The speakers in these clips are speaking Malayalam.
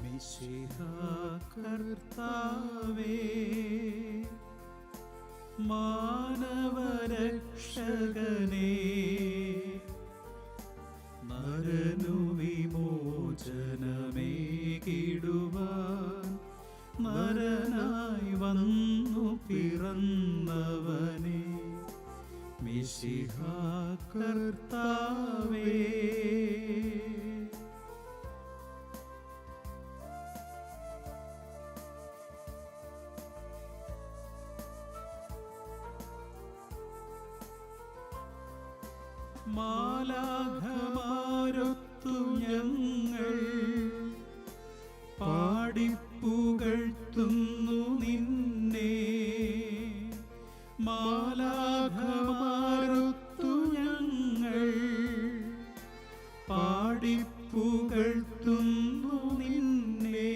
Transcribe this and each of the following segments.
മിശിഹാ കർത്താവേ, മാനവരക്ഷകനേ, നരനു വിമോചനമേകിടുവാൻ നരനായി വന്നു പിറന്നവനേ, മിശിഹാ കർത്താവേ. മാലാഖമാരൊത്തു ഞങ്ങൾ പാടിപ്പുകഴ്ത്തുന്നു നിന്നെ, മാലാഖമാരൊത്തു ഞങ്ങൾ പാടിപ്പുകഴ്ത്തുന്നു നിന്നെ.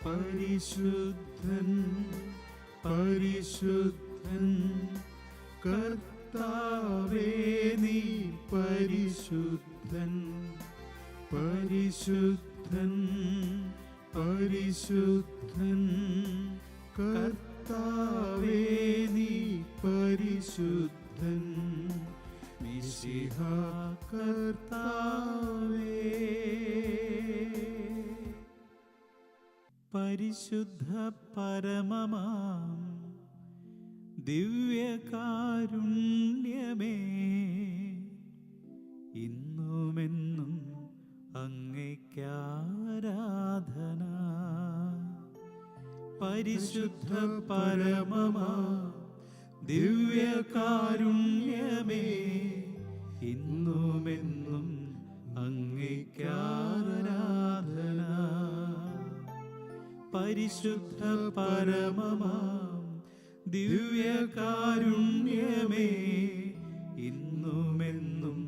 പരിശുദ്ധൻ പരിശുദ്ധൻ കർത്താവേ, നീ പരിശുദ്ധൻ, പരിശുദ്ധൻ പരിശുദ്ധൻ കർത്താവേ, നീ പരിശുദ്ധൻ, മിശിഹാ കർത്താവേ. പരിശുദ്ധ പരമമാം ദിവ്യകാരുണ്യമേ, ഇന്നുമെന്നും അങ്ങേയ്ക്കാരാധന. പരിശുദ്ധ പരമമാ ദിവ്യകാരുണ്യമേ, ഇന്നുമെന്നും അങ്ങേയ്ക്കാരാധന. പരിശുദ്ധ പരമമാ ദിവ്യകാരുണ്യമേ, ഇന്നുമെന്നും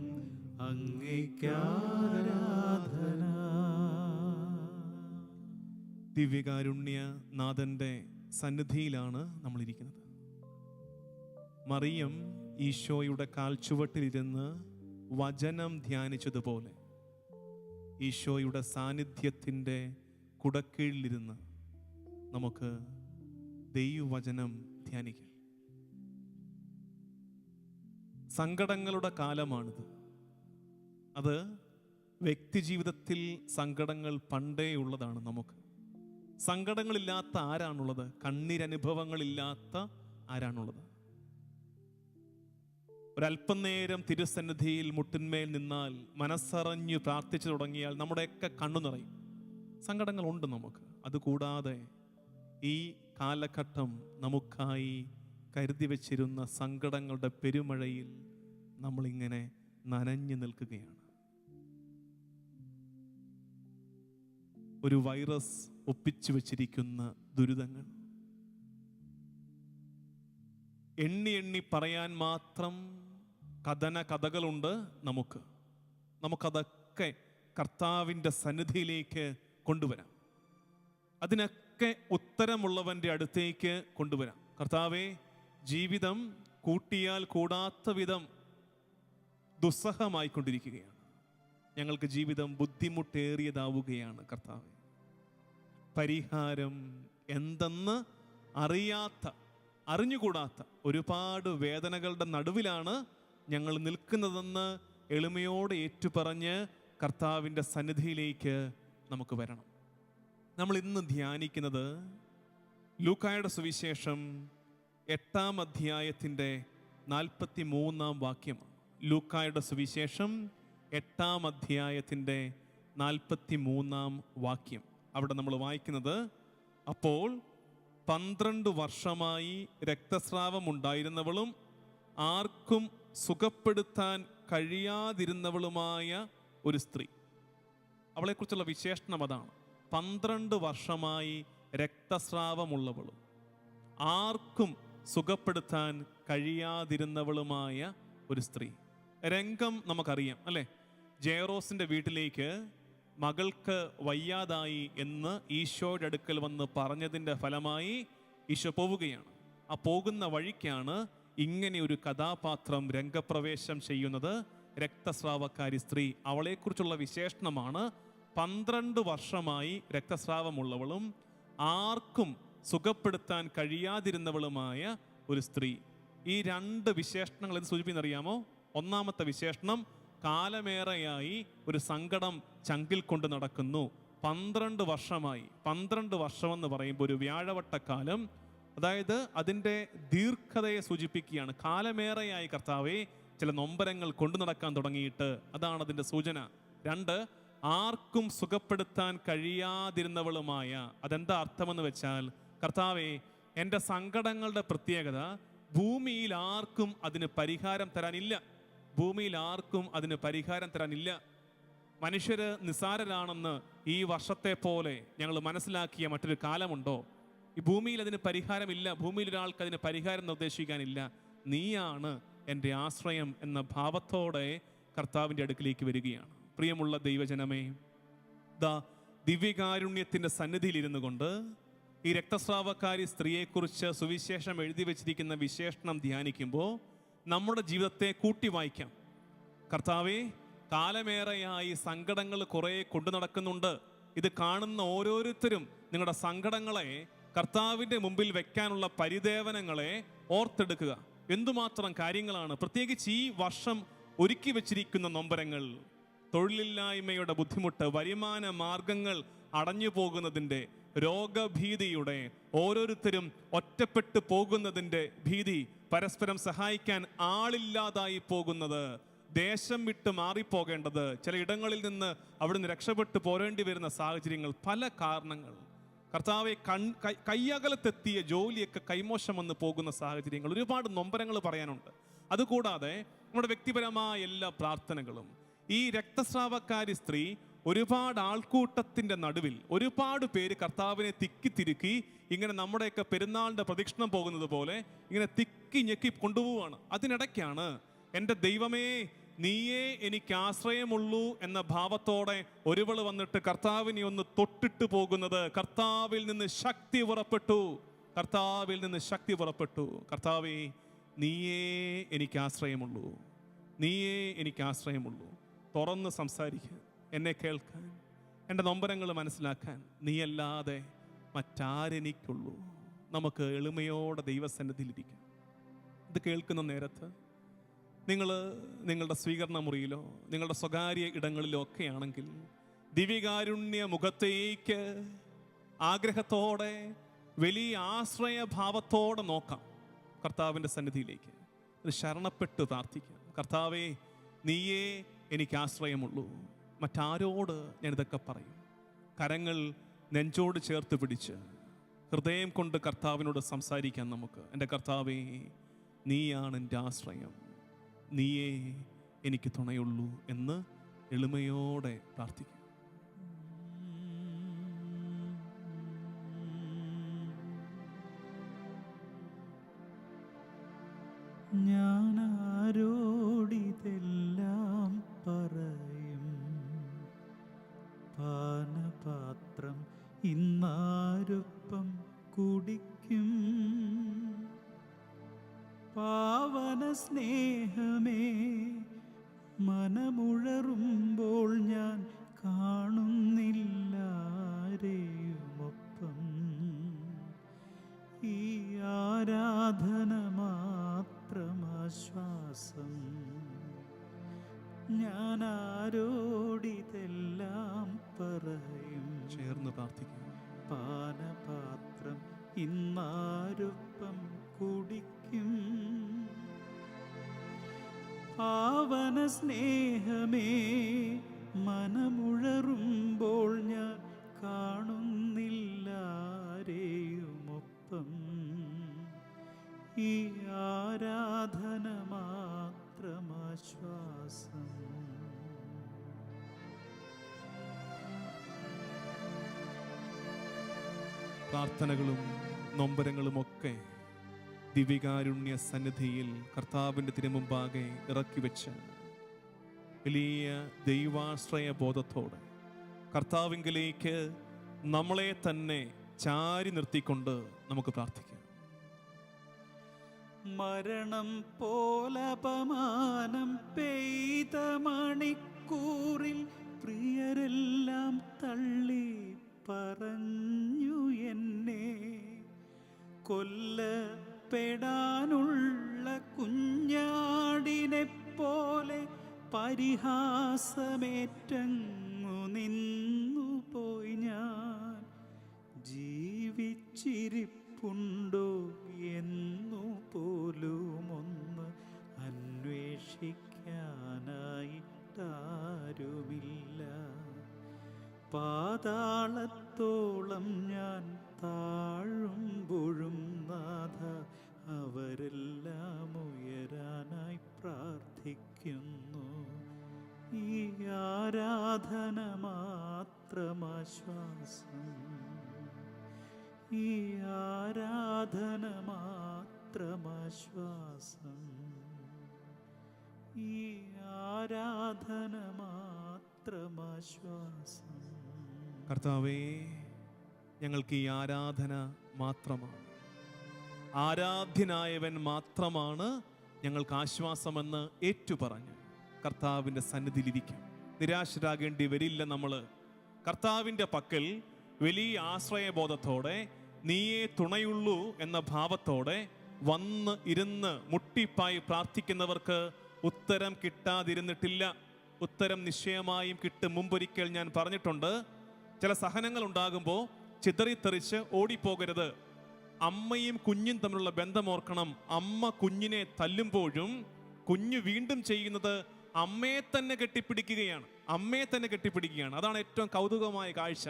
അങ്ങേയ്ക്കാരാധന. ദിവ്യകാരുണ്യ നാഥന്റെ സന്നിധിയിലാണ് നമ്മളിരിക്കുന്നത്. മറിയം ഈശോയുടെ കാൽച്ചുവട്ടിലിരുന്ന് വചനം ധ്യാനിച്ചതുപോലെ ഈശോയുടെ സാന്നിധ്യത്തിൻ്റെ കുടക്കീഴിലിരുന്ന് നമുക്ക് ദൈവവചനം ധ്യാനിക്കാം. സങ്കടങ്ങളുടെ കാലമാണിത്. അത് വ്യക്തിജീവിതത്തിൽ സങ്കടങ്ങൾ പണ്ടേ ഉള്ളതാണ്. നമുക്ക് സങ്കടങ്ങളില്ലാത്ത ആരാണുള്ളത്? കണ്ണീരനുഭവങ്ങളില്ലാത്ത ആരാണുള്ളത്? ഒരല്പം നേരം തിരുസന്നിധിയിൽ മുട്ടിന്മേൽ നിന്നാൽ, മനസ്സറിഞ്ഞു പ്രാർത്ഥിച്ചു തുടങ്ങിയാൽ നമ്മുടെയൊക്കെ കണ്ണു നിറയും. സങ്കടങ്ങളുണ്ട് നമുക്ക്. അതുകൂടാതെ ഈ കാലഘട്ടം നമുക്കായി കരുതി വച്ചിരുന്ന സങ്കടങ്ങളുടെ പെരുമഴയിൽ നമ്മളിങ്ങനെ നനഞ്ഞു നിൽക്കുകയാണ്. ഒരു വൈറസ് ഒപ്പിച്ചു വച്ചിരിക്കുന്ന ദുരിതങ്ങൾ, എണ്ണി എണ്ണി പറയാൻ മാത്രം കഥകളുണ്ട് നമുക്കതൊക്കെ കർത്താവിൻ്റെ സന്നിധിയിലേക്ക് കൊണ്ടുവരാം. അതിനൊക്കെ ഉത്തരമുള്ളവൻ്റെ അടുത്തേക്ക് കൊണ്ടുവരാം. കർത്താവേ, ജീവിതം കൂട്ടിയാൽ കൂടാത്ത വിധം ദുസ്സഹമായിക്കൊണ്ടിരിക്കുകയാണ്. ഞങ്ങൾക്ക് ജീവിതം ബുദ്ധിമുട്ടേറിയതാവുകയാണ്. കർത്താവേ, പരിഹാരം എന്തെന്ന് അറിഞ്ഞുകൂടാത്ത ഒരുപാട് വേദനകളുടെ നടുവിലാണ് ഞങ്ങൾ നിൽക്കുന്നതെന്ന് എളിമയോടെ ഏറ്റുപറഞ്ഞ് കർത്താവിൻ്റെ സന്നിധിയിലേക്ക് നമുക്ക് വരണം. നമ്മൾ ഇന്ന് ധ്യാനിക്കുന്നത് ലൂക്കായുടെ സുവിശേഷം 8-ാം അധ്യായത്തിൻ്റെ 43-ാം വാക്യമാണ്. ലൂക്കായുടെ സുവിശേഷം 8-ാം അധ്യായത്തിൻ്റെ 43-ാം വാക്യം. അവിടെ നമ്മൾ വായിക്കുന്നത്, അപ്പോൾ 12 വർഷമായി രക്തസ്രാവമുണ്ടായിരുന്നവളും ആർക്കും സുഖപ്പെടുത്താൻ കഴിയാതിരുന്നവളുമായ ഒരു സ്ത്രീ. അവളെക്കുറിച്ചുള്ള വിശേഷണം അതാണ്. 12 വർഷമായി രക്തസ്രാവമുള്ളവളും ആർക്കും സുഖപ്പെടുത്താൻ കഴിയാതിരുന്നവളുമായ ഒരു സ്ത്രീ. രംഗം നമുക്കറിയാം അല്ലേ? ജയറോസിൻ്റെ വീട്ടിലേക്ക് മകൾക്ക് വയ്യാതായി എന്ന് ഈശോയുടെ അടുക്കൽ വന്ന് പറഞ്ഞതിൻ്റെ ഫലമായി ഈശോ പോവുകയാണ്. ആ പോകുന്ന വഴിക്കാണ് ഇങ്ങനെ ഒരു കഥാപാത്രം രംഗപ്രവേശം ചെയ്യുന്നത്. രക്തസ്രാവക്കാരി സ്ത്രീ. അവളെക്കുറിച്ചുള്ള വിശേഷണമാണ് 12 വർഷമായി രക്തസ്രാവമുള്ളവളും ആർക്കും സുഖപ്പെടുത്താൻ കഴിയാതിരുന്നവളുമായ ഒരു സ്ത്രീ. ഈ 2 വിശേഷണങ്ങൾ എന്ത് സൂചിപ്പിക്കുന്നറിയാമോ? ഒന്നാമത്തെ വിശേഷണം, കാലമേറെയായി ഒരു സങ്കടം ചങ്കിൽ കൊണ്ട് നടക്കുന്നു. 12 വർഷമായി. 12 വർഷമെന്ന് പറയുമ്പോൾ ഒരു വ്യാഴവട്ടക്കാലം, അതായത് അതിൻ്റെ ദീർഘതയെ സൂചിപ്പിക്കുകയാണ്. കാലമേറെയായി കർത്താവെ ചില നൊമ്പരങ്ങൾ കൊണ്ടു നടക്കാൻ തുടങ്ങിയിട്ട്, അതാണ് അതിൻ്റെ സൂചന. 2, ആർക്കും സുഖപ്പെടുത്താൻ കഴിയാതിരുന്നവളുമായ. അതെന്താ അർത്ഥമെന്ന് വെച്ചാൽ, കർത്താവെ എൻ്റെ സങ്കടങ്ങളുടെ പ്രത്യേകത ഭൂമിയിൽ ആർക്കും അതിന് പരിഹാരം തരാനില്ല. ഭൂമിയിൽ ആർക്കും അതിന് പരിഹാരം തരാനില്ല. മനുഷ്യര് നിസാരരാണെന്ന് ഈ വർഷത്തെ പോലെ ഞങ്ങൾ മനസ്സിലാക്കിയ മറ്റൊരു കാലമുണ്ടോ? ഈ ഭൂമിയിൽ അതിന് പരിഹാരമില്ല. ഭൂമിയിൽ ഒരാൾക്ക് അതിന് പരിഹാരം നിർദ്ദേശിക്കാനില്ല. നീയാണ് എൻ്റെ ആശ്രയം എന്ന ഭാവത്തോടെ കർത്താവിൻ്റെ അടുക്കിലേക്ക് വരികയാണ്. പ്രിയമുള്ള ദൈവജനമേ, ദിവ്യകാരുണ്യത്തിൻ്റെ സന്നിധിയിലിരുന്നു കൊണ്ട് ഈ രക്തസ്രാവക്കാരി സ്ത്രീയെക്കുറിച്ച് സുവിശേഷം എഴുതി വച്ചിരിക്കുന്ന വിശേഷണം ധ്യാനിക്കുമ്പോൾ നമ്മുടെ ജീവിതത്തെ കൂട്ടി വായിക്കാം. കർത്താവേ, കാലമേറെയായി സങ്കടങ്ങൾ കുറേ കൊണ്ടു നടക്കുന്നുണ്ട്. ഇത് കാണുന്ന ഓരോരുത്തരും നിങ്ങളുടെ സങ്കടങ്ങളെ കർത്താവിൻ്റെ മുമ്പിൽ വെക്കാനുള്ള പരിദേവനങ്ങളെ ഓർത്തെടുക്കുക. എന്തുമാത്രം കാര്യങ്ങളാണ്, പ്രത്യേകിച്ച് ഈ വർഷം ഒരുക്കി വച്ചിരിക്കുന്ന നൊമ്പരങ്ങൾ, തൊഴിലില്ലായ്മയുടെ ബുദ്ധിമുട്ട്, വരുമാന മാർഗങ്ങൾ അടഞ്ഞു പോകുന്നതിൻ്റെ, രോഗഭീതിയുടെ, ഓരോരുത്തരും ഒറ്റപ്പെട്ടു പോകുന്നതിൻ്റെ ഭീതി, പരസ്പരം സഹായിക്കാൻ ആളില്ലാതായി പോകുന്നത്, ദേശം വിട്ട് മാറിപ്പോകേണ്ടത്, ചില ഇടങ്ങളിൽ നിന്ന് അവിടുന്ന് രക്ഷപ്പെട്ടു പോരേണ്ടി വരുന്ന സാഹചര്യങ്ങൾ, പല കാരണങ്ങൾ. കർത്താവെ, കയ്യകലത്തെത്തിയ ജോലിയൊക്കെ കൈമോശം വന്ന് പോകുന്ന സാഹചര്യങ്ങൾ, ഒരുപാട് നൊമ്പരങ്ങൾ പറയാനുണ്ട്. അതുകൂടാതെ നമ്മുടെ വ്യക്തിപരമായ എല്ലാ പ്രാർത്ഥനകളും. ഈ രക്തസ്രാവക്കാരി സ്ത്രീ ഒരുപാട് ആൾക്കൂട്ടത്തിൻ്റെ നടുവിൽ ഒരുപാട് പേര് കർത്താവിനെ തിക്കി ഇങ്ങനെ നമ്മുടെയൊക്കെ പെരുന്നാളിൻ്റെ പ്രദക്ഷിണം പോകുന്നത് പോലെ ഇങ്ങനെ തിക്കി ഞെക്കി കൊണ്ടുപോവാണ്. അതിനിടയ്ക്കാണ് എൻ്റെ ദൈവമേ നീയേ എനിക്ക് ആശ്രയമുള്ളൂ എന്ന ഭാവത്തോടെ ഒരുവള് വന്നിട്ട് കർത്താവിനെ ഒന്ന് തൊട്ടിട്ട് പോകുന്നത്. കർത്താവിൽ നിന്ന് ശക്തി പുറപ്പെട്ടു. കർത്താവിൽ നിന്ന് ശക്തി പുറപ്പെട്ടു. കർത്താവേ, നീയേ എനിക്ക് ആശ്രയമുള്ളൂ. നീയേ എനിക്ക് ആശ്രയമുള്ളൂ. തുറന്ന് സംസാരിക്കുക, എന്നെ കേൾക്കാൻ, എൻ്റെ നൊമ്പരങ്ങൾ മനസ്സിലാക്കാൻ നീയല്ലാതെ മറ്റാരെനിക്കുള്ളൂ. നമുക്ക് എളിമയോടെ ദൈവസന്നിധിയിലിരിക്കാം. ഇത് കേൾക്കുന്ന നേരത്ത് നിങ്ങളുടെ സ്വീകരണ മുറിയിലോ നിങ്ങളുടെ സ്വകാര്യ ഇടങ്ങളിലോ ഒക്കെ ആണെങ്കിൽ ദിവ്യകാരുണ്യ മുഖത്തേക്ക് ആഗ്രഹത്തോടെ വലിയ ആശ്രയഭാവത്തോടെ നോക്കാം. കർത്താവിൻ്റെ സന്നിധിയിലേക്ക് ഒരു ശരണപ്പെട്ട് പ്രാർത്ഥിക്കാം. കർത്താവേ, നീയേ എനിക്ക് ആശ്രയമുള്ളൂ. മറ്റാരോട് ഞാനിതൊക്കെ പറയും? കരങ്ങൾ നെഞ്ചോട് ചേർത്ത് പിടിച്ച് ഹൃദയം കൊണ്ട് കർത്താവിനോട് സംസാരിക്കാൻ നമുക്ക്. എൻ്റെ കർത്താവേ, നീയാണ് എൻ്റെ ആശ്രയം, നീയേ എനിക്ക് തുണയുള്ളൂ എന്ന് എളിമയോടെ പ്രാർത്ഥിക്കും. ഞാൻ ആരോടിതെല്ലാം പറയും, പാനപാത്രം ഇന്നാരൊപ്പം കുടിക്കും. പാവന സ്നേഹമേ, മനമുഴറുമ്പോൾ ഞാൻ കാണുന്നില്ലാരെയുമൊപ്പം. ഈ ആരാധന മാത്രമാശ്വാസം. ഞാൻ ആരോടിതെല്ലാം പറയും. ചേർന്ന് പ്രാർത്ഥിക്കും. പാനപാത്രം ഇന്നാരൊപ്പം കുടിക്കും. പാവന സ്നേഹമേ, മനമുഴറുമ്പോൾ ഞാൻ കാണുന്നില്ലാരെയുമൊപ്പം. ഈ ആരാധന മാത്രമാശ്വാസം. പ്രാർത്ഥനകളും നൊമ്പരങ്ങളുമൊക്കെ ദിവ്യകാരുണ്യ സന്നിധിയിൽ കർത്താവിൻ്റെ തിരുമുമ്പാകെ ഇറക്കി വെച്ച് വലിയ ദൈവാശ്രയ ബോധത്തോടെ കർത്താവിങ്കലേക്ക് നമ്മളെ തന്നെ ചാരി നിർത്തിക്കൊണ്ട് നമുക്ക് പ്രാർത്ഥിക്കാം. മരണം പോലപമാനം പെയ്ത മണിക്കൂറിൽ പ്രിയരെല്ലാം തള്ളി പറഞ്ഞു എന്നെ. കൊല്ലപ്പെടാനുള്ള കുഞ്ഞാടിനെ പോലെ പരിഹാസമേറ്റങ്ങു നിന്നു പോയി ഞാൻ. ജീവിച്ചിരിപ്പുണ്ടോ എന്നു പോലും ഒന്ന് അന്വേഷിക്കാനായിട്ടാരുമില്ല. പാതാളത്തോളം ഞാൻ താഴുമ്പോഴും നാഥ അവരെല്ലാം ഉയരാനായി പ്രാർത്ഥിക്കുന്നു. ഈ ആരാധന മാത്രമാശ്വാസം, ഈ ആരാധന മാത്രമാശ്വാസം, ഈ ആരാധന മാത്രമാശ്വാസം. കർത്താവേ, ഞങ്ങൾക്ക് ഈ ആരാധന മാത്രമാണ്, ആരാധ്യനായവൻ മാത്രമാണ് ഞങ്ങൾക്ക് ആശ്വാസമെന്ന് ഏറ്റുപറഞ്ഞ് കർത്താവിൻ്റെ സന്നിധിയിലിരിക്കാം. നിരാശരാകേണ്ടി വരില്ല. നമ്മൾ കർത്താവിൻ്റെ പക്കൽ വലിയ ആശ്രയബോധത്തോടെ, നീയേ തുണയുള്ളൂ എന്ന ഭാവത്തോടെ വന്ന് ഇരുന്ന് മുട്ടിപ്പായി പ്രാർത്ഥിക്കുന്നവർക്ക് ഉത്തരം കിട്ടാതിരുന്നിട്ടില്ല. ഉത്തരം നിശ്ചയമായും കിട്ടും. മുമ്പൊരിക്കൽ ഞാൻ പറഞ്ഞിട്ടുണ്ട്, ചില സഹനങ്ങൾ ഉണ്ടാകുമ്പോൾ ചിതറിത്തെറിച്ച് ഓടിപ്പോകരുത്. അമ്മയും കുഞ്ഞും തമ്മിലുള്ള ബന്ധം ഓർക്കണം. അമ്മ കുഞ്ഞിനെ തല്ലുമ്പോഴും കുഞ്ഞ് വീണ്ടും ചെയ്യുന്നത് അമ്മയെ തന്നെ കെട്ടിപ്പിടിക്കുകയാണ്, അമ്മയെ തന്നെ കെട്ടിപ്പിടിക്കുകയാണ്. അതാണ് ഏറ്റവും കൗതുകമായ കാഴ്ച.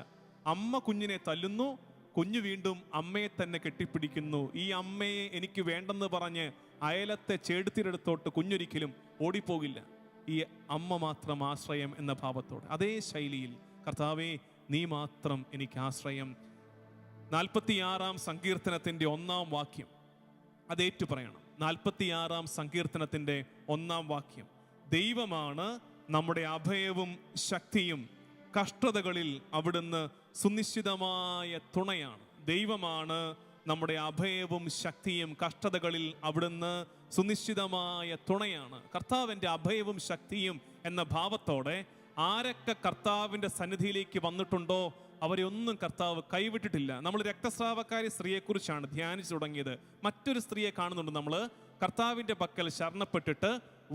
അമ്മ കുഞ്ഞിനെ തല്ലുന്നു, കുഞ്ഞു വീണ്ടും അമ്മയെ തന്നെ കെട്ടിപ്പിടിക്കുന്നു. ഈ അമ്മയെ എനിക്ക് വേണ്ടെന്ന് പറഞ്ഞ് അയലത്തെ ചേടുത്തിരടുത്തോട്ട് കുഞ്ഞൊരിക്കലും ഓടിപ്പോകില്ല. ഈ അമ്മ മാത്രം ആശ്രയം എന്ന ഭാവത്തോടെ, അതേ ശൈലിയിൽ കർത്താവേ നീ മാത്രം എനിക്ക് ആശ്രയം. 46-ാം സങ്കീർത്തനത്തിൻ്റെ 1-ാം വാക്യം അതേറ്റു പറയണം. 46-ാം സങ്കീർത്തനത്തിൻ്റെ 1-ാം വാക്യം, ദൈവമാണ് നമ്മുടെ അഭയവും ശക്തിയും, കഷ്ടതകളിൽ അവിടുന്ന് സുനിശ്ചിതമായ തുണയാണ്. ദൈവമാണ് നമ്മുടെ അഭയവും ശക്തിയും, കഷ്ടതകളിൽ അവിടുന്ന് സുനിശ്ചിതമായ തുണയാണ്. കർത്താവിൻ്റെ അഭയവും ശക്തിയും എന്ന ഭാവത്തോടെ ആരൊക്കെ കർത്താവിൻ്റെ സന്നിധിയിലേക്ക് വന്നിട്ടുണ്ടോ അവരെ ഒന്നും കർത്താവ് കൈവിട്ടിട്ടില്ല. നമ്മൾ രക്തസ്രാവക്കാരി സ്ത്രീയെക്കുറിച്ചാണ് ധ്യാനിച്ചു തുടങ്ങിയത്. മറ്റൊരു സ്ത്രീയെ കാണുന്നുണ്ട് നമ്മൾ. കർത്താവിൻ്റെ പക്കൽ ശരണപ്പെട്ടിട്ട്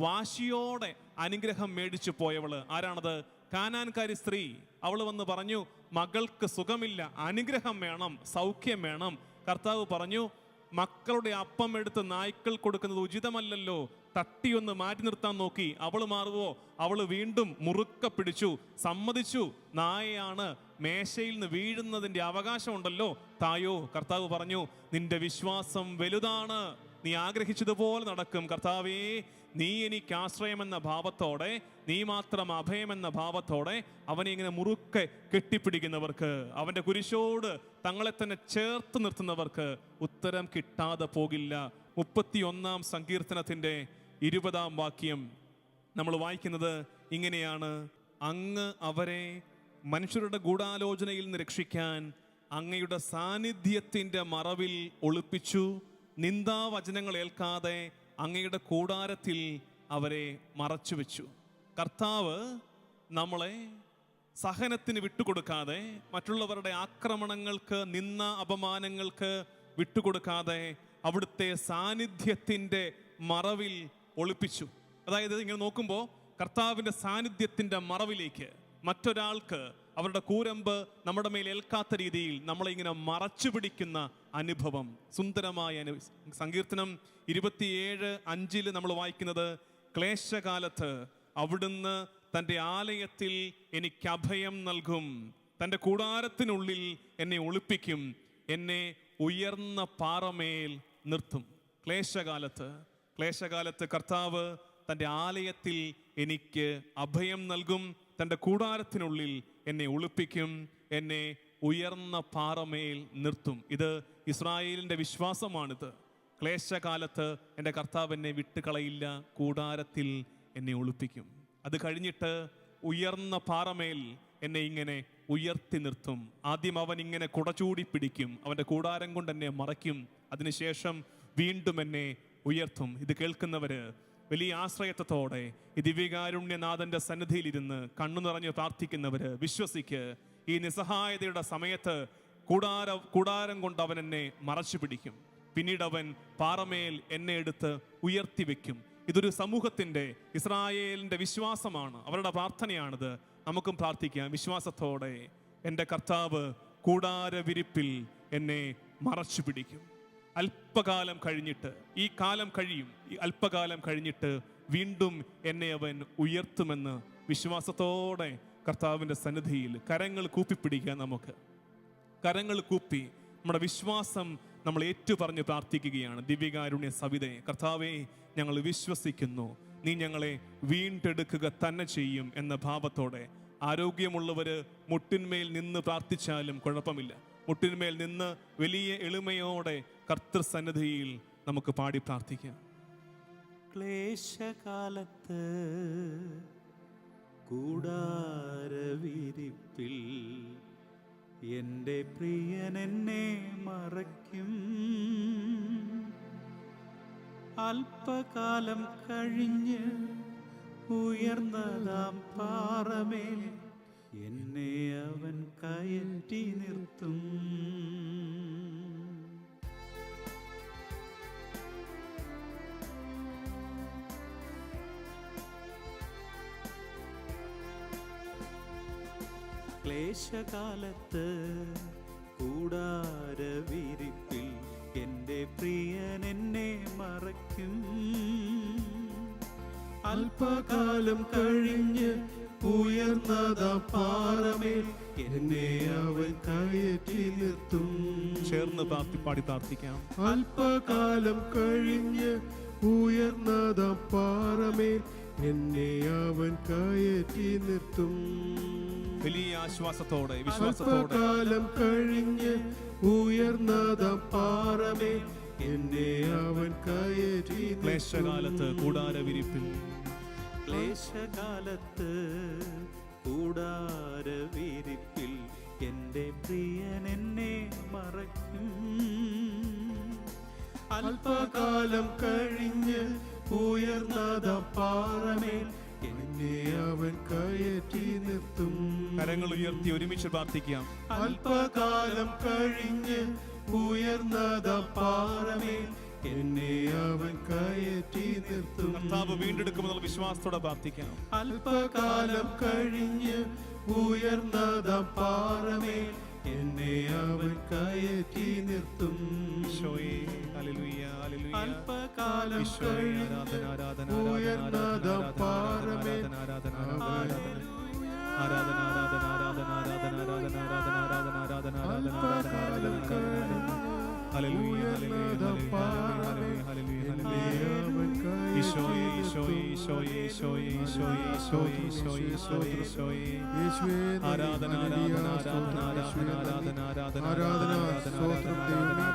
വാശിയോടെ അനുഗ്രഹം മേടിച്ചു പോയവള്. ആരാണത്? കാനാൻകാരി സ്ത്രീ. അവൾ വന്ന് പറഞ്ഞു, മകൾക്ക് സുഖമില്ല, അനുഗ്രഹം വേണം, സൗഖ്യം വേണം. കർത്താവ് പറഞ്ഞു, മക്കളുടെ അപ്പം എടുത്ത് നായ്ക്കൾ കൊടുക്കുന്നത് ഉചിതമല്ലല്ലോ, തട്ടിയൊന്ന് മാറ്റി നിർത്താൻ നോക്കി. അവള് മാറുവോ? അവള് വീണ്ടും മുറുക്ക പിടിച്ചു, സമ്മതിച്ചു. നായയാണ്, മേശയിൽ നിന്ന് വീഴുന്നതിന്റെ അവകാശമുണ്ടല്ലോ, തായോ. കർത്താവ് പറഞ്ഞു, നിന്റെ വിശ്വാസം വലുതാണ്, നീ ആഗ്രഹിച്ചതുപോലെ നടക്കും. കർത്താവേ, നീ എനിക്ക് ആശ്രയമെന്ന ഭാവത്തോടെ, നീ മാത്രം അഭയമെന്ന ഭാവത്തോടെ അവനെ ഇങ്ങനെ മുറുക്കെ കെട്ടിപ്പിടിക്കുന്നവർക്ക്, അവന്റെ കുരിശോട് തങ്ങളെ തന്നെ ചേർത്ത് നിർത്തുന്നവർക്ക് ഉത്തരം കിട്ടാതെ പോകില്ല. 31-ാം സങ്കീർത്തനത്തിന്റെ 20-ാം വാക്യം നമ്മൾ വായിക്കുന്നത് ഇങ്ങനെയാണ്: അങ്ങ് അവരെ മനുഷ്യരുടെ ഗൂഢാലോചനയിൽ നിന്ന് രക്ഷിക്കാൻ അങ്ങയുടെ സാന്നിധ്യത്തിന്റെ മറവിൽ ഒളിപ്പിച്ചു. നിന്ദാവചനങ്ങൾ ഏൽക്കാതെ അങ്ങയുടെ കൂടാരത്തിൽ അവരെ മറച്ചുവെച്ചു. കർത്താവ് നമ്മളെ സഹനത്തിന് വിട്ടുകൊടുക്കാതെ, മറ്റുള്ളവരുടെ ആക്രമണങ്ങൾക്ക്, നിന്ന അപമാനങ്ങൾക്ക് വിട്ടുകൊടുക്കാതെ അവിടുത്തെ സാന്നിധ്യത്തിൻ്റെ മറവിൽ ഒളിപ്പിച്ചു. അതായത് ഇങ്ങനെ നോക്കുമ്പോൾ കർത്താവിൻ്റെ സാന്നിധ്യത്തിൻ്റെ മറവിലേക്ക് മറ്റൊരാൾക്ക് അവരുടെ കൂരമ്പ് നമ്മുടെ മേൽ ഏൽക്കാത്ത രീതിയിൽ നമ്മളെ ഇങ്ങനെ മറച്ചു പിടിക്കുന്ന അനുഭവം. സുന്ദരമായ സങ്കീർത്തനം 27:5 നമ്മൾ വായിക്കുന്നത്, ക്ലേശകാലത്ത് അവിടുന്ന് തൻ്റെ ആലയത്തിൽ എനിക്ക് അഭയം നൽകും, തൻ്റെ കൂടാരത്തിനുള്ളിൽ എന്നെ ഒളിപ്പിക്കും, എന്നെ ഉയർന്ന പാറമേൽ നിർത്തും. ക്ലേശകാലത്ത് കർത്താവ് തൻ്റെ ആലയത്തിൽ എനിക്ക് അഭയം നൽകും, തൻ്റെ കൂടാരത്തിനുള്ളിൽ എന്നെ ഒളിപ്പിക്കും, എന്നെ ഉയർന്ന പാറമേൽ നിർത്തും. ഇത് ഇസ്രായേലിൻ്റെ വിശ്വാസമാണിത്. ക്ലേശകാലത്ത് എൻ്റെ കർത്താവ് എന്നെ വിട്ടുകളയില്ല, കൂടാരത്തിൽ എന്നെ ഒളിപ്പിക്കും. അത് കഴിഞ്ഞിട്ട് ഉയർന്ന പാറമേൽ എന്നെ ഇങ്ങനെ ഉയർത്തി നിർത്തും. ആദ്യം അവൻ ഇങ്ങനെ കുടചൂടി പിടിക്കും, അവൻ്റെ കൂടാരം കൊണ്ട് എന്നെ മറയ്ക്കും, അതിനുശേഷം വീണ്ടും എന്നെ ഉയർത്തും. ഇത് കേൾക്കുന്നവര് വലിയ ആശ്രയത്വത്തോടെ ഈ ദിവ്യകാരുണ്യനാഥന്റെ സന്നിധിയിലിരുന്ന് കണ്ണു നിറഞ്ഞ് പ്രാർത്ഥിക്കുന്നവര് വിശ്വസിക്ക്, ഈ നിസ്സഹായതയുടെ സമയത്ത് കൂടാരം കൊണ്ട് അവൻ എന്നെ മറച്ചു പിടിക്കും. പിന്നീട് അവൻ പാറമേൽ എന്നെ എടുത്ത് ഉയർത്തിവെക്കും. ഇതൊരു സമൂഹത്തിന്റെ, ഇസ്രായേലിന്റെ വിശ്വാസമാണ്, അവരുടെ പ്രാർത്ഥനയാണിത്. നമുക്കും പ്രാർത്ഥിക്കാം വിശ്വാസത്തോടെ. എൻ്റെ കർത്താവ് കൂടാരവിരിപ്പിൽ എന്നെ മറച്ചു പിടിക്കും. അല്പകാലം കഴിഞ്ഞിട്ട്, ഈ കാലം കഴിയും, ഈ അല്പകാലം കഴിഞ്ഞിട്ട് വീണ്ടും എന്നെ അവൻ ഉയർത്തുമെന്ന് വിശ്വാസത്തോടെ കർത്താവിൻ്റെ സന്നിധിയിൽ കരങ്ങൾ കൂപ്പിപ്പിടിക്കുക. നമുക്ക് കരങ്ങൾ കൂപ്പി നമ്മുടെ വിശ്വാസം നമ്മൾ ഏറ്റുപറഞ്ഞ് പ്രാർത്ഥിക്കുകയാണ്. ദിവ്യകാരുണ്യ സവിതേ, കർത്താവേ, ഞങ്ങൾ വിശ്വസിക്കുന്നു, നീ ഞങ്ങളെ വീണ്ടെടുക്കുക തന്നെ ചെയ്യും എന്ന ഭാവത്തോടെ. ആരോഗ്യമുള്ളവര് മുട്ടിന്മേൽ നിന്ന് പ്രാർത്ഥിച്ചാലും കുഴപ്പമില്ല. മുട്ടിന്മേൽ നിന്ന് വലിയ എളിമയോടെ കർത്തൃസന്നിധിയിൽ നമുക്ക് പാടി പ്രാർത്ഥിക്കാം. ക്ലേശകാലത്ത് കൂടാരവിരിപ്പിൽ എൻ്റെ പ്രിയൻ എന്നെ മറയ്ക്കും. അല്പകാലം കഴിഞ്ഞ് ഉയർന്നതാം പാറമേൽ എന്നെ അവൻ കയറ്റി നിർത്തും. ക്ലേശകാലത്ത് കൂടാരവിരിപ്പിൽ എൻ്റെ പ്രിയൻ എന്നെ മറയ്ക്കും. അല്പകാലം കഴിഞ്ഞ് ഉയർന്നതാ പാറമേൽ എന്നെ അവൻ കയറ്റി നിർത്തും. ചേർന്ന് പാടി പ്രാർത്ഥിക്കാം. അല്പകാലം കഴിഞ്ഞ് ഉയർന്നതാ പാറമേൽ എന്നെ അവൻ കയറ്റി നിർത്തും. വലിയ ആശ്വാസത്തോടെ, വിശ്വാസത്തോടെ. അല്പകാലം കഴിഞ്ഞ് ഉയർന്നതാ പാറമേൽ എന്നെ അവൻ കയറ്റി നിർത്തും. ക്ലേശകാലത്ത് കൂടാരവിരിപ്പിൽ, ക്ലേശകാലത്ത് കൂടാരവിരിപ്പിൽ എൻ്റെ പ്രിയൻ എന്നെ മറയ്ക്കും. അല്പകാലം കഴിഞ്ഞ് ഉയർന്നതാ പാറമേൽ എന്നെ അവൻ കയറ്റി നിർത്തും. കരങ്ങൾ ഉയർത്തി ഒരുമിച്ച് പ്രാർത്ഥിക്കാം. അല്പകാലം കഴിഞ്ഞ് ഉയർന്നതാ പാറമേൽ എന്നെ അവൻ കയറ്റി നിർത്തും. കർത്താവ് വീണ്ടെടുക്കുമെന്നുള്ള വിശ്വാസത്തോടെ പ്രാർത്ഥിക്കാം. അല്പകാലം കഴിഞ്ഞ് ഉയർന്നതാ പാറമേൽ എന്നെ അവൻ കയറ്റി നിർത്തും. ഈശോയേ, ഹല്ലേലൂയ, ഹല്ലേലൂയ. അല്പകാലം ഈശോയേ, ആരാധന, ആരാധന, ഉയർന്നതാ പാറമേൽ ആരാധന, ആരാധന, ആരാധന, ആരാധന, ആരാധന, ആരാധന, ആരാധന, ആരാധന, ആരാധന, ആരാധന, ആരാധന, അല്പകാലം കഴിഞ്ഞ് ഹല്ലേലൂയ, ഉയർന്നതാ പാറമേൽ എന്നെ അവൻ കയറ്റി ഈശോയേ, ഈശോയേ, ഈശോയേ, ഈശോയേ, ഈശോയേ, ഈശോയേ, ഈശോയേ, ഈശോയേ, ഈശോയേ. യേശുവേ, ആരാധന, ആരാധന, ആരാധന, ആരാധന, ആരാധന, ആരാധന, ആരാധന, സ്തോത്രം ദൈവമേ.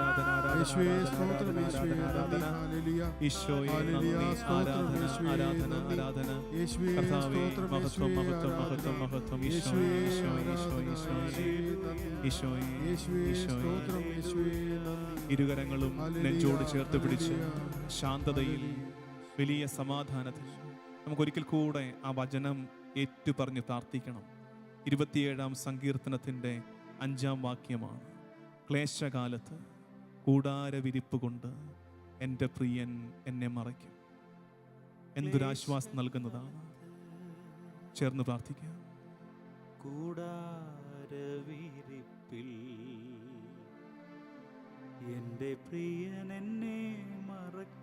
യേശുവേ, ആരാധന, സ്തോത്രം യേശുവേ, ആരാധന, ഹല്ലേലൂയ. ഈശോയെ ഹല്ലേലൂയ, നന്ദി, സ്തോത്രം ആരാധന, യേശുവേ, ആരാധന, നന്ദി. ആരാധന. യേശുവേ, കർത്താവേ, സ്തോത്രം മഹത്വം, യേശുവേ, മഹത്വം, ആരാധന. മഹത്വം, മഹത്വം. യേശുവേ, ഈശോയെ, ഈശോയെ, ആരാധന, ഈശോയെ, യേശുവേ, നന്ദി. ഈശോയെ, യേശുവേ, ഈശോയെ. സ്തോത്രം യേശുവേ, നന്ദി. ഇരുകരങ്ങളും ഹല്ലേലൂയ, നെഞ്ചോട് ചേർത്ത് പിടിച്ച് ഹല്ലേലൂയ. ശാന്തതയിൽ, വലിയ സമാധാനത്തിൽ നമുക്കൊരിക്കൽ കൂടെ ആ വചനം ഏറ്റുപറഞ്ഞ് പ്രാർത്ഥിക്കണം. 27-ാം സങ്കീർത്തനത്തിൻ്റെ 5-ാം വാക്യമാണ്. ക്ലേശകാലത്ത് കൂടാരവിരിപ്പ് കൊണ്ട് എൻ്റെ പ്രിയൻ എന്നെ മറയ്ക്കും. എന്തൊരാശ്വാസം നൽകുന്നതാണ്. ചേർന്ന് പ്രാർത്ഥിക്കാം. കൂടാരവിരിപ്പിൽ എൻ്റെ പ്രിയൻ എന്നെ മറയ്ക്കും.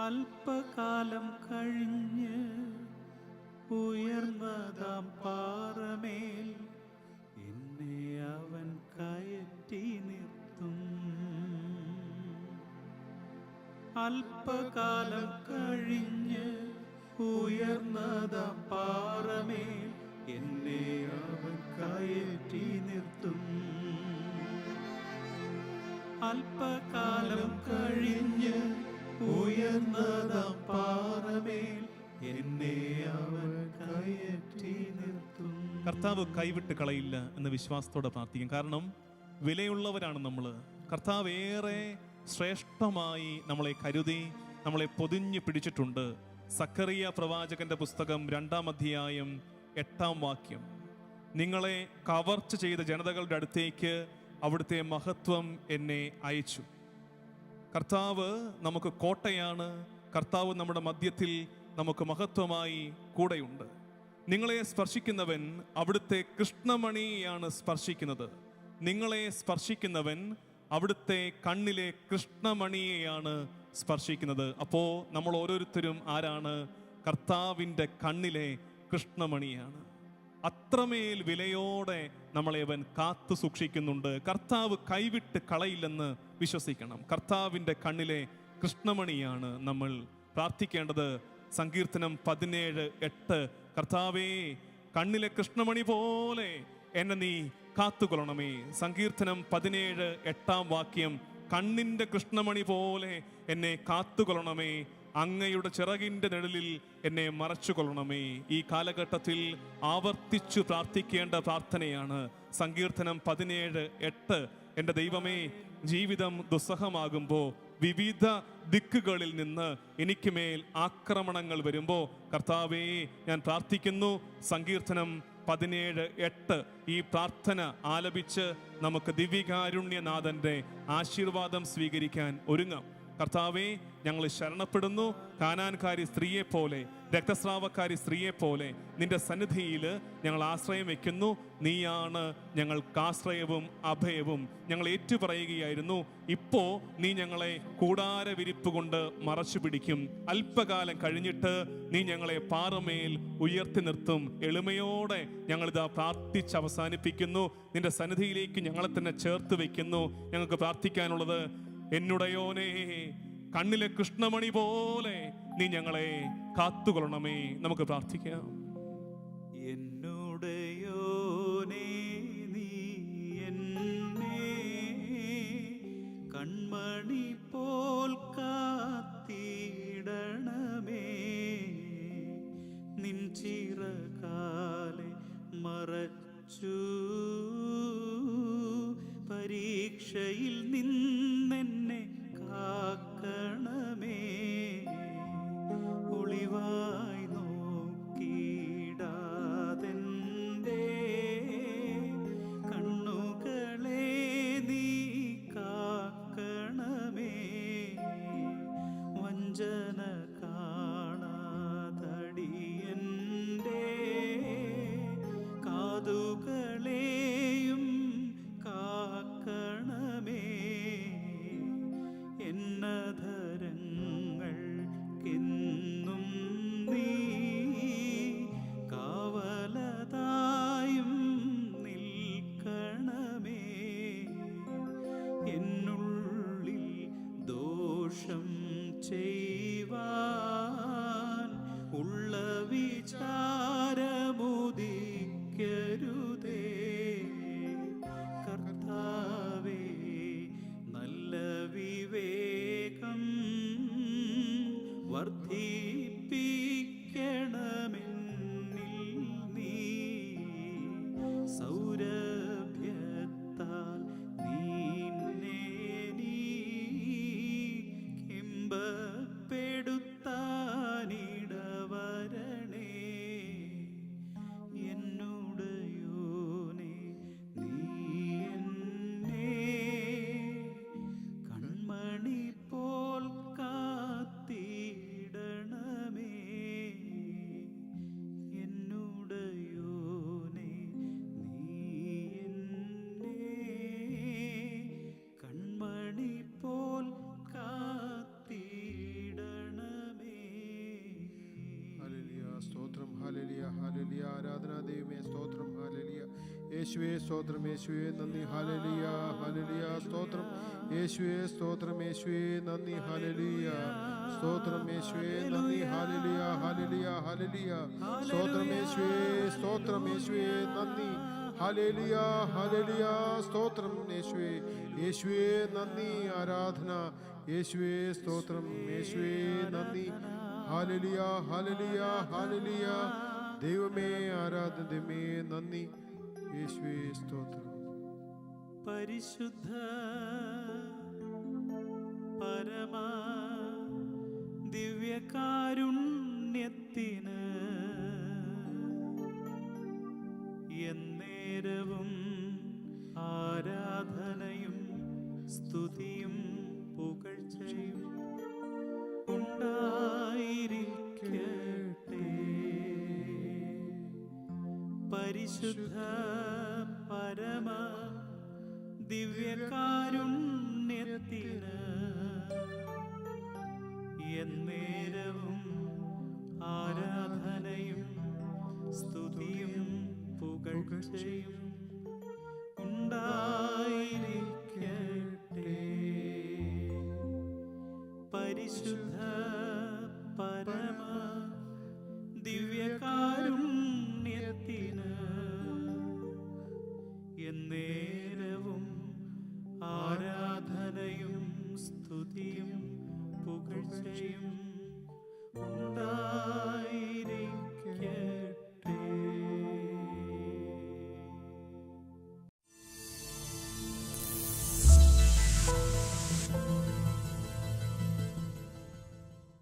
അല്പകാലം കഴിഞ്ഞ് ഉയർന്നതാം പാറമേൽ എന്നെ അവൻ കയറ്റി നിർത്തും. അല്പകാലം കഴിഞ്ഞ് ഉയർന്നതാം പാറമേൽ എന്നെ അവൻ കയറ്റി നിർത്തും. അല്പകാലം കഴിഞ്ഞ് ഉയർന്നതാം പാറമേൽ എന്നെ അവൻ കയറ്റി നിർത്തും. കർത്താവ് കൈവിട്ട് കളയില്ല എന്ന വിശ്വാസത്തോടെ പ്രാർത്ഥിക്കും. കാരണം വിലയുള്ളവരാണ് നമ്മൾ. കർത്താവ് ഏറെ ശ്രേഷ്ഠമായി നമ്മളെ കരുതി നമ്മളെ പൊതിഞ്ഞു പിടിച്ചിട്ടുണ്ട്. സക്കറിയ പ്രവാചകന്റെ പുസ്തകം 2-ാം അധ്യായം 8-ാം വാക്യം, നിങ്ങളെ കവർച്ച ചെയ്ത ജനതകളുടെ അടുത്തേക്ക് അവിടുത്തെ മഹത്വം എന്നെ അയച്ചു. കർത്താവ് നമുക്ക് കോട്ടയാണ്. കർത്താവ് നമ്മുടെ മധ്യത്തിൽ നമുക്ക് മഹത്വമായി കൂടെയുണ്ട്. നിങ്ങളെ സ്പർശിക്കുന്നവൻ അവിടുത്തെ കൃഷ്ണമണിയാണ് സ്പർശിക്കുന്നത്. നിങ്ങളെ സ്പർശിക്കുന്നവൻ അവിടുത്തെ കണ്ണിലെ കൃഷ്ണമണിയെയാണ് സ്പർശിക്കുന്നത്. അപ്പോൾ നമ്മൾ ഓരോരുത്തരും ആരാണ്? കർത്താവിൻ്റെ കണ്ണിലെ കൃഷ്ണമണിയാണ്. അത്രമേൽ വിലയോടെ നമ്മളെ അവൻ കാത്തു സൂക്ഷിക്കുന്നുണ്ട്. കർത്താവ് കൈവിട്ട് കളയില്ലെന്ന് വിശ്വസിക്കണം. കർത്താവിൻ്റെ കണ്ണിലെ കൃഷ്ണമണിയാണ് നമ്മൾ പ്രാർത്ഥിക്കേണ്ടത്. സങ്കീർത്തനം 17:8, കർത്താവേ കണ്ണിലെ കൃഷ്ണമണി പോലെ എന്നെ നീ കാത്തുകൊള്ളണമേ. സങ്കീർത്തനം 17:8-ാം വാക്യം, കണ്ണിൻ്റെ കൃഷ്ണമണി പോലെ എന്നെ കാത്തുകൊള്ളണമേ, അങ്ങയുടെ ചിറകിൻ്റെ നിഴലിൽ എന്നെ മറച്ചുകൊള്ളണമേ. ഈ കാലഘട്ടത്തിൽ ആവർത്തിച്ചു പ്രാർത്ഥിക്കേണ്ട പ്രാർത്ഥനയാണ് സങ്കീർത്തനം 17:8. എൻ്റെ ദൈവമേ, ജീവിതം ദുസ്സഹമാകുമ്പോൾ, വിവിധ ദിക്കുകളിൽ നിന്ന് എനിക്ക് മേൽ ആക്രമണങ്ങൾ വരുമ്പോൾ, കർത്താവേ ഞാൻ പ്രാർത്ഥിക്കുന്നു. സങ്കീർത്തനം 17:8 ഈ പ്രാർത്ഥന ആലപിച്ച് നമുക്ക് ദിവ്യകാരുണ്യനാഥന്റെ ആശീർവാദം സ്വീകരിക്കാൻ ഒരുങ്ങാം. കർത്താവേ, ഞങ്ങൾ ശരണപ്പെടുന്നു. കാനാൻകാരി സ്ത്രീയെ പോലെ, രക്തസ്രാവക്കാരി സ്ത്രീയെ പോലെ നിന്റെ സന്നിധിയിൽ ഞങ്ങൾ ആശ്രയം വെക്കുന്നു. നീയാണ് ഞങ്ങൾക്ക് ആശ്രയവും അഭയവും. ഞങ്ങൾ ഏറ്റുപറയുകയായിരുന്നു, ഇപ്പോ നീ ഞങ്ങളെ കൂടാര വിരിപ്പ് കൊണ്ട് മറച്ചു പിടിക്കും. അല്പകാലം കഴിഞ്ഞിട്ട് നീ ഞങ്ങളെ പാറമേൽ ഉയർത്തി നിർത്തും. എളിമയോടെ ഞങ്ങളിതാ പ്രാർത്ഥിച്ച് അവസാനിപ്പിക്കുന്നു. നിന്റെ സന്നിധിയിലേക്ക് ഞങ്ങളെ തന്നെ ചേർത്ത് വെക്കുന്നു. ഞങ്ങൾക്ക് പ്രാർത്ഥിക്കാനുള്ളത്, എന്നുടയോനേ, കണ്ണിലെ കൃഷ്ണമണി പോലെ നീ ഞങ്ങളെ കാത്തുകൊള്ളണമേ. നമുക്ക് പ്രാർത്ഥിക്കാം. എന്നുടയോനേ, നീ എന്നെ കൺമണി പോൽ കാത്തിടണമേ. നിൻ ചിറകാലെ മറച്ചു പരീക്ഷയിൽ നിന്നെന്നെ കാക്കണമേ. ഒളിവായി നോക്കിടാതെൻ്റെ കണ്ണുകളെ നീ കാക്കണമേ. വഞ്ചന കാണാതടിയൻ്റെ കാതുകളെയും കാക്കണമേ. എന്നധരങ്ങൾക്കെന്നും നീ കാവലതായും നിൽക്കണമേ. എന്നുള്ളിൽ ദോഷം ചെയ്യുവാൻ ഉള്ള വിചാരമുദിക്കരുതേ. കർത്താവേ, നല്ല വിവേകം വർദ്ധിപ്പിക്കണമെന്നിൽ നീ. സൗരഭ്യത്താൽ നിന്നെ കിംബപ്പെടുത്താനിടവരണേ. എന്നുടയോനേ, നീ എന്നെ കൺമണി പോൽ കാത്തിടണമേ. എന്നുടയോനേ, നീ എന്നെ കൺമണി പോൽ കാത്തിടണമേ. ഹല്ലേലൂയ, സ്തോത്രം. Hallelujah, hallelujah. ആരാധന ദൈവമേ, സ്തോത്രം. ഹല്ലേലൂയ. യേശുവേ സ്തോത്രം. യേശുവേ നന്ദി. Hallelujah, hallelujah. സ്തോത്രം. യേശുവേ സ്തോത്രം. യേശുവേ നന്ദി. ഹല്ലേലൂയ. സ്തോത്രം. യേശുവേ നന്ദി. Hallelujah, hallelujah, hallelujah. സ്തോത്രം. യേശുവേ സ്തോത്രം. യേശുവേ നന്ദി. Hallelujah, hallelujah. സ്തോത്രം. യേശുവേ, യേശുവേ നന്ദി. ആരാധന യേശുവേ സ്തോത്രം. യേശുവേ നന്ദി. Hallelujah, hallelujah, hallelujah. ദൈവമേ ആരാധന, ദൈവമേ നന്ദി. യേശുവേ സ്തോത്രം. പരിശുദ്ധ പരമ ദിവ്യകാരുണ്യത്തിന് എന്നേരവും ആരാധനയും സ്തുതിയും പുകഴ്ചയും ഉണ്ടായിരിക്കട്ടെ. പരിശുദ്ധ പരമ ദിവ്യകാരുണ്യത്തിന് എന്നേരവും ആരാധനയും സ്തുതിയും പുകഴ്ചയും ഉണ്ടായിരിക്കട്ടെ. പരിശുദ്ധ പരമ ദിവ്യകാരുണ്യത്തിന് എന്നേരവും ആരാധനയും സ്തുതിയും പുകഴ്ചയും